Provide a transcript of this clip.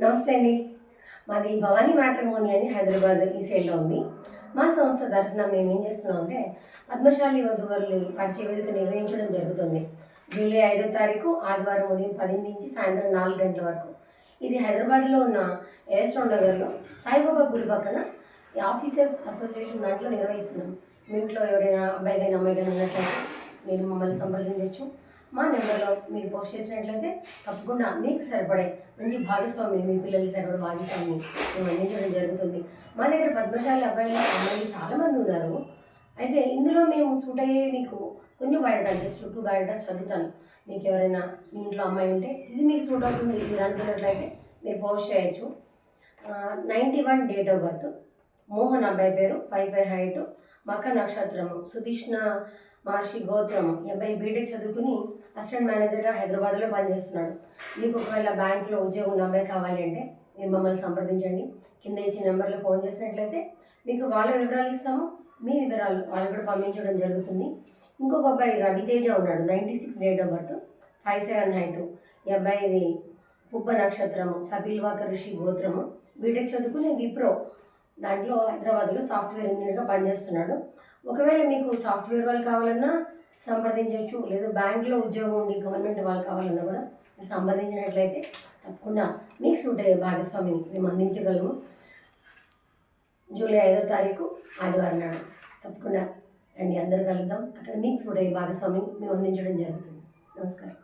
నమస్తే అండి. మాది భవానీ మ్యాట్రిమోనీ అని హైదరాబాద్ ఈ సైడ్లో ఉంది. మా సంస్థ తరఫున మేము ఏం చేస్తున్నామంటే పద్మశాలి వధువరులు పరిచయ వేదిక నిర్వహించడం జరుగుతుంది. జూలై 5వ తారీఖు ఆదివారం ఉదయం 10 నుంచి సాయంత్రం 4 గంటల వరకు. ఇది హైదరాబాద్లో ఉన్న ఏఎస్ నగర్లో సాయిబాబా గుడి పక్కన ఆఫీసర్స్ అసోసియేషన్ దాంట్లో నిర్వహిస్తున్నాం. మీ ఇంట్లో ఎవరైనా అబ్బాయి కానీ అమ్మాయి కానీ ఉన్నట్లయితే మీరు మమ్మల్ని సంప్రదించవచ్చు. మా నెంబర్లో మీరు పోస్ట్ చేసినట్లయితే తప్పకుండా మీకు సరిపడే మంచి భాగస్వామిని, మీ పిల్లలకి సరిపడే భాగస్వామిని మేము అందించడం జరుగుతుంది. మా దగ్గర పద్మశాలి అబ్బాయిలు అమ్మాయిలు చాలామంది ఉన్నారు. అయితే ఇందులో మేము సూట్ అయ్యే మీకు కొన్ని బయోడేటా జస్ట్ 2 బయోడేటాస్ చదువుతాను. మీకు ఎవరైనా మీ ఇంట్లో అమ్మాయి ఉంటే ఇది మీకు సూట్ అవుతుంది, ఇది మీరు అనుకున్నట్లయితే మీరు పోస్ట్ చేయొచ్చు. 91 డేట్ ఆఫ్ బర్త్, మోహన్ అబ్బాయి పేరు, 5'5" హైట్, మక నక్షత్రము, సుధీష్ణ మహర్షి గోత్రము, ఈ అబ్బాయి బీటెక్ చదువుకుని అసిస్టెంట్ మేనేజర్గా హైదరాబాద్లో పనిచేస్తున్నాడు. మీకు ఒకవేళ బ్యాంకులో ఉద్యోగం ఉన్న అబ్బాయి కావాలి అంటే మీరు మమ్మల్ని సంప్రదించండి. కింద ఇచ్చిన నెంబర్లో ఫోన్ చేసినట్లయితే మీకు వాళ్ళ వివరాలు ఇస్తాము, మీ వివరాలు వాళ్ళకు కూడా పంపించడం జరుగుతుంది. ఇంకొక అబ్బాయి రవితేజ ఉన్నాడు, 96 డేట్ ఆఫ్ బర్త్, 5'7" హైట్, ఈ అబ్బాయిది పుబ్బ నక్షత్రము, సబిల్వాక ఋషి గోత్రము, బీటెక్ చదువుకుని విప్రో దాంట్లో హైదరాబాద్లో సాఫ్ట్వేర్ ఇంజనీర్గా పనిచేస్తున్నాడు. ఒకవేళ మీకు సాఫ్ట్వేర్ వాళ్ళు కావాలన్నా సంప్రదించవచ్చు, లేదా బ్యాంకులో ఉద్యోగం ఉండి గవర్నమెంట్ వాళ్ళు కావాలన్నా కూడా మీరు సంప్రదించినట్లయితే తప్పకుండా మీకు సూట్ అయ్యే భాగస్వామిని మేము అందించగలము. జూలై 5వ తారీఖు ఆదివారం నాడు తప్పకుండా రండి, అందరూ కలుద్దాం. అక్కడ మీకు సూట్ అయ్యే భాగస్వామిని మేము అందించడం జరుగుతుంది. నమస్కారం.